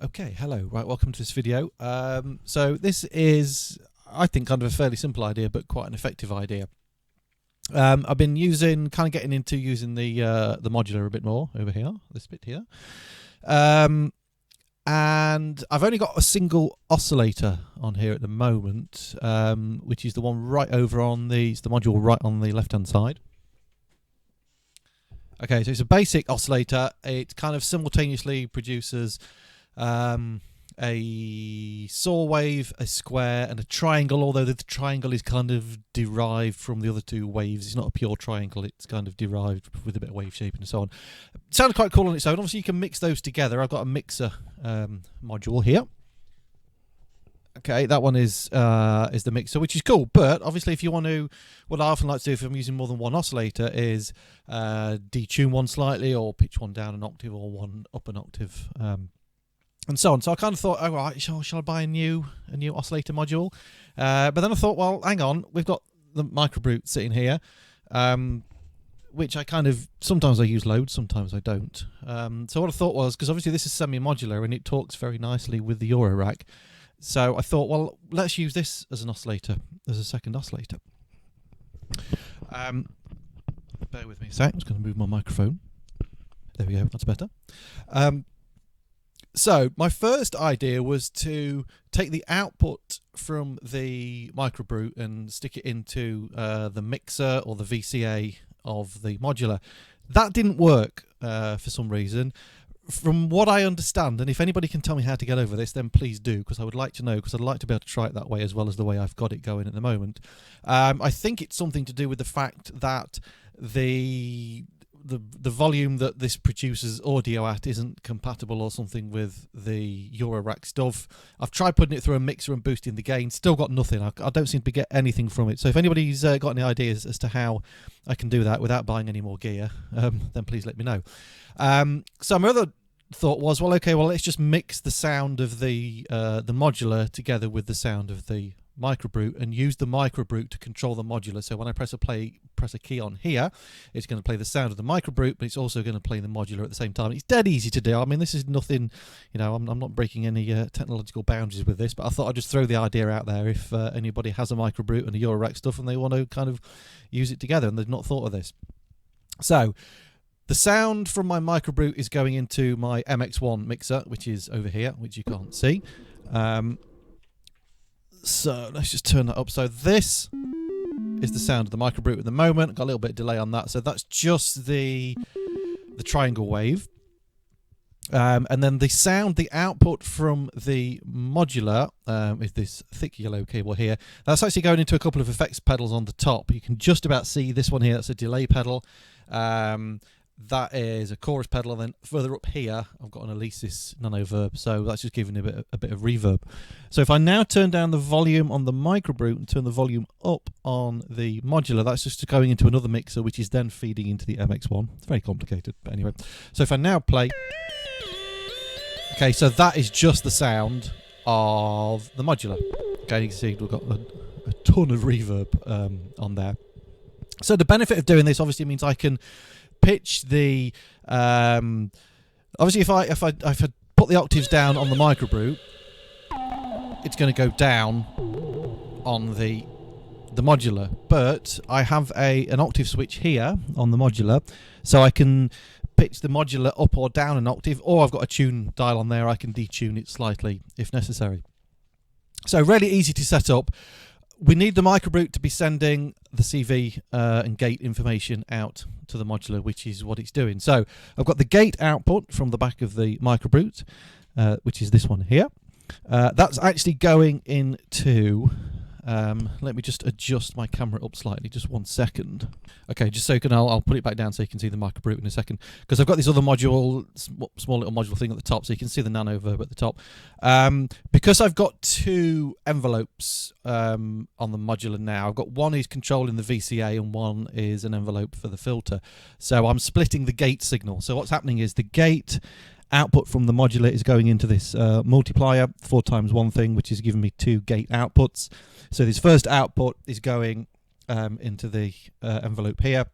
Okay, hello. Right, welcome to this video. So this is, I think, kind of a fairly simple idea, but quite an effective idea. I've been getting into using the modular a bit more over here, this bit here, and I've only got a single oscillator on here at the moment, which is the one right over on the module right on the left-hand side. Okay, so it's a basic oscillator. It kind of simultaneously produces a saw wave, a square, and a triangle, although the triangle is kind of derived from the other two waves. It's not a pure triangle, it's kind of derived with a bit of wave shape and so on. It sounds quite cool on its own. Obviously you can mix those together. I've got a mixer module here. Okay, that one is the mixer, which is cool. But obviously, if you want to, what I often like to do if I'm using more than one oscillator is detune one slightly, or pitch one down an octave, or one up an octave, and so on. So I kind of thought, oh, right, shall I buy a new oscillator module? But then I thought, well, hang on, we've got the Microbrute sitting here, which I kind of, sometimes I use loads, sometimes I don't. So what I thought was, because obviously this is semi-modular and it talks very nicely with the Eurorack. So I thought, well, let's use this as an oscillator, as a second oscillator. Bear with me a sec, I'm just going to move my microphone. There we go, that's better. So my first idea was to take the output from the Microbrute and stick it into the mixer or the VCA of the modular. That didn't work for some reason. From what I understand, and if anybody can tell me how to get over this, then please do, because I would like to know, because I'd like to be able to try it that way as well as the way I've got it going at the moment. I think it's something to do with the fact that the volume that this produces audio at isn't compatible or something with the Eurorack stuff. I've tried putting it through a mixer and boosting the gain, still got nothing. I don't seem to get anything from it. So if anybody's got any ideas as to how I can do that without buying any more gear, then please let me know. So my other thought was, well, okay, well, let's just mix the sound of the modular together with the sound of the Microbrute and use the Microbrute to control the modular. So when I press a key on here, it's going to play the sound of the Microbrute, but it's also going to play the modular at the same time. It's dead easy to do. I mean, this is nothing, you know, I'm not breaking any technological boundaries with this, but I thought I'd just throw the idea out there if anybody has a Microbrute and a Eurorack stuff and they want to kind of use it together and they've not thought of this. So the sound from my Microbrute is going into my MX1 mixer, which is over here, which you can't see. So let's just turn that up. So this is the sound of the Microbrute at the moment. Got a little bit of delay on that. So that's just the triangle wave. And then the sound, the output from the modular is this thick yellow cable here. That's actually going into a couple of effects pedals on the top. You can just about see this one here. That's a delay pedal. That is a chorus pedal, and then further up here I've got an Alesis nano-verb, so that's just giving a bit of reverb. So if I now turn down the volume on the Microbrute and turn the volume up on the modular, that's just going into another mixer, which is then feeding into the MX1. It's very complicated, but anyway. So if I now play, okay, so that is just the sound of the modular. Okay, you can see we've got a ton of reverb on there. So the benefit of doing this obviously means I can pitch the obviously if I put the octaves down on the Microbrute, it's going to go down on the modular, but I have an octave switch here on the modular, so I can pitch the modular up or down an octave, or I've got a tune dial on there, I can detune it slightly if necessary. So really easy to set up. We need the Microbrute to be sending the CV and gate information out to the modular, which is what it's doing. So I've got the gate output from the back of the Microbrute, which is this one here. That's actually going into... let me just adjust my camera up slightly, just 1 second. Okay, just so you can, I'll put it back down so you can see the Microbrute in a second, because I've got this other module, small little module thing at the top, so you can see the nano-verb at the top. Because I've got two envelopes on the modular now, I've got one is controlling the VCA and one is an envelope for the filter. So I'm splitting the gate signal. So what's happening is the gate output from the modular is going into this multiplier, 4x1 thing, which is giving me two gate outputs. So this first output is going into the envelope here,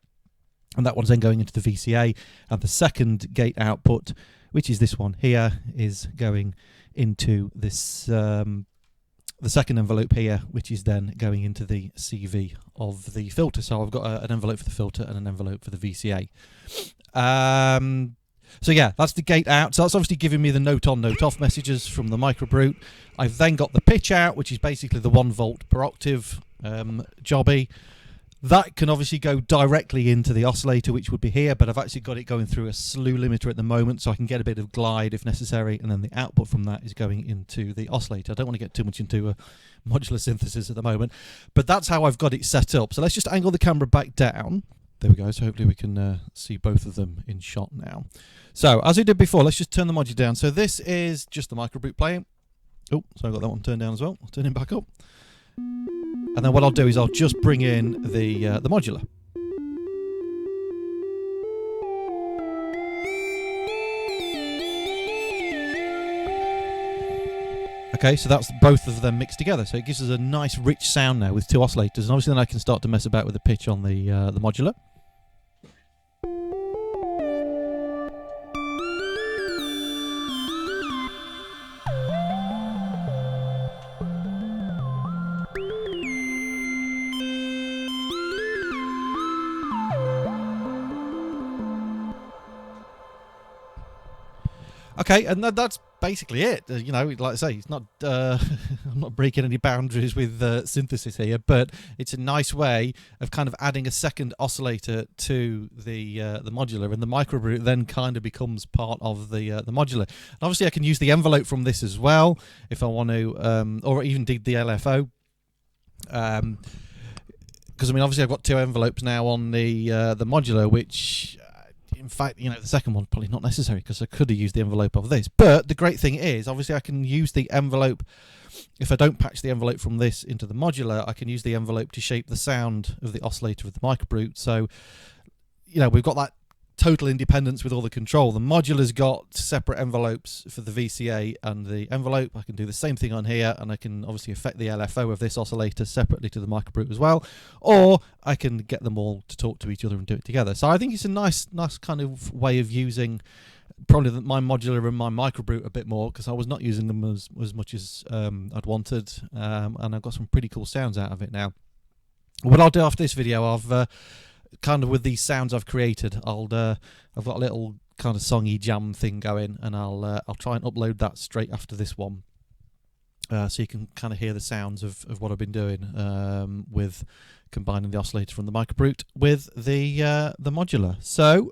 and that one's then going into the VCA, and the second gate output, which is this one here, is going into this the second envelope here, which is then going into the CV of the filter. So I've got an envelope for the filter and an envelope for the VCA. So yeah, that's the gate out. So that's obviously giving me the note on, note off messages from the Microbrute. I've then got the pitch out, which is basically the 1 volt per octave jobby. That can obviously go directly into the oscillator, which would be here, but I've actually got it going through a slew limiter at the moment, so I can get a bit of glide if necessary, and then the output from that is going into the oscillator. I don't want to get too much into a modular synthesis at the moment, but that's how I've got it set up. So let's just angle the camera back down. There we go, so hopefully we can see both of them in shot now. So, as we did before, let's just turn the module down. So this is just the Microbrute playing. Oh, so I've got that one turned down as well. I'll turn it back up. And then what I'll do is I'll just bring in the modular. Okay, so that's both of them mixed together. So it gives us a nice rich sound now with 2 oscillators. And obviously then I can start to mess about with the pitch on the modular. Okay, and that's basically it. You know, like I say, it's not. I'm not breaking any boundaries with synthesis here, but it's a nice way of kind of adding a second oscillator to the modular, and the Microbrute then kind of becomes part of the modular. And obviously, I can use the envelope from this as well if I want to, or even the LFO. Because I mean, obviously, I've got 2 envelopes now on the modular, which. In fact, you know, the second one's probably not necessary because I could have used the envelope of this. But the great thing is, obviously, I can use the envelope. If I don't patch the envelope from this into the modular, I can use the envelope to shape the sound of the oscillator of the Microbrute. So, you know, we've got that total independence with all the control. The modular's got separate envelopes for the VCA and the envelope. I can do the same thing on here, and I can obviously affect the LFO of this oscillator separately to the Microbrute as well, or I can get them all to talk to each other and do it together. So I think it's a nice kind of way of using probably my modular and my Microbrute a bit more, because I was not using them as much as I'd wanted, and I've got some pretty cool sounds out of it now. What I'll do after this video, I've kind of with these sounds I've created, I've got a little kind of songy jam thing going, and I'll try and upload that straight after this one, so you can kind of hear the sounds of what I've been doing with combining the oscillator from the Microbrute with the modular. So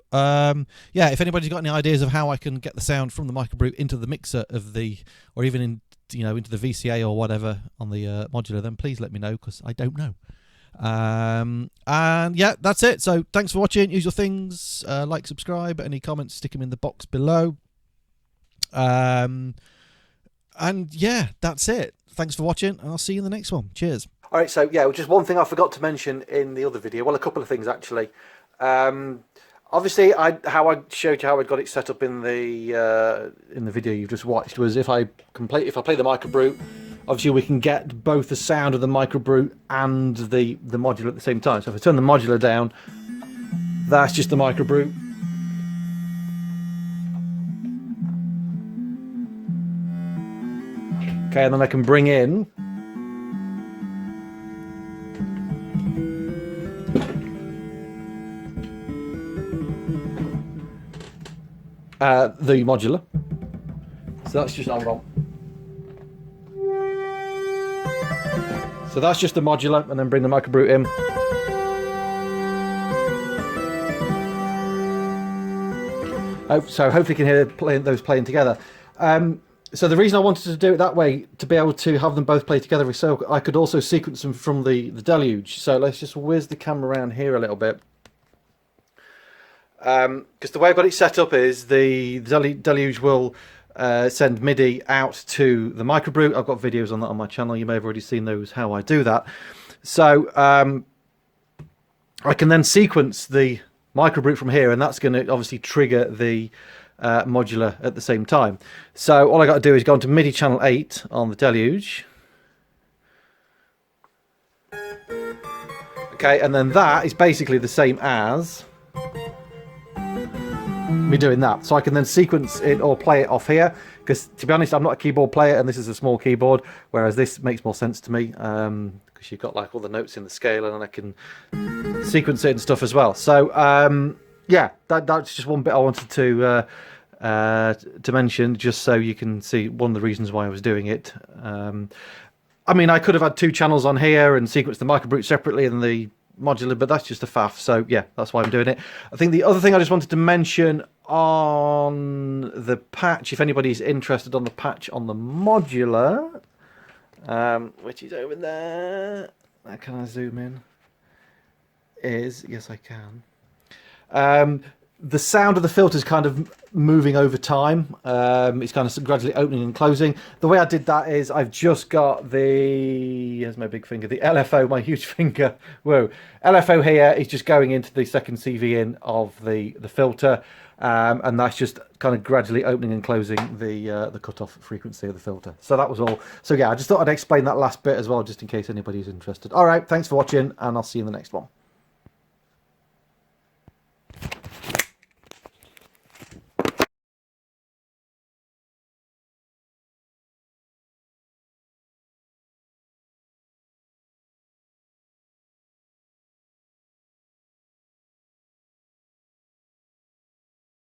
yeah, if anybody's got any ideas of how I can get the sound from the Microbrute into the mixer of the, or even in, you know, into the VCA or whatever on the modular, then please let me know, because I don't know. And yeah, that's it. So thanks for watching. Usual things, like, subscribe, any comments, stick them in the box below. And yeah, that's it. Thanks for watching, and I'll see you in the next one. Cheers. All right, so yeah, just one thing I forgot to mention in the other video. Well, a couple of things actually. Obviously, how I showed you how I got it set up in the video you've just watched was if I play the Microbrute, obviously we can get both the sound of the Microbrute and the modular at the same time. So if I turn the modular down, that's just the Microbrute. Okay, and then I can bring in the modular. So that's just, hold on. So that's just the modular, and then bring the Microbrute in. So hopefully you can hear those playing together. So the reason I wanted to do it that way, to be able to have them both play together, is so I could also sequence them from the deluge. So let's just whiz the camera around here a little bit. Because the way I've got it set up is the deluge will send MIDI out to the Microbrute. I've got videos on that on my channel. You may have already seen those, how I do that. So I can then sequence the Microbrute from here, and that's going to obviously trigger the modular at the same time. So all I got to do is go into MIDI channel 8 on the deluge. Okay, and then that is basically the same as me doing that. So I can then sequence it or play it off here, because to be honest, I'm not a keyboard player and this is a small keyboard, whereas this makes more sense to me, because you've got like all the notes in the scale and I can sequence it and stuff as well. So yeah, that's just one bit I wanted to mention, just so you can see one of the reasons why I was doing it. I mean, I could have had 2 channels on here and sequenced the Microbrute separately and the modular, but that's just a faff. So yeah, that's why I'm doing it. I think the other thing I just wanted to mention on the patch, if anybody's interested on the patch on the modular, which is over there. Can I zoom in? Yes, I can. The sound of the filter is kind of moving over time. It's kind of gradually opening and closing. The way I did that is I've just got here's my big finger, the LFO, my huge finger. Whoa. LFO here is just going into the second CV in of the filter. And that's just kind of gradually opening and closing the cutoff frequency of the filter. So that was all. So yeah, I just thought I'd explain that last bit as well, just in case anybody's interested. All right, thanks for watching, and I'll see you in the next one.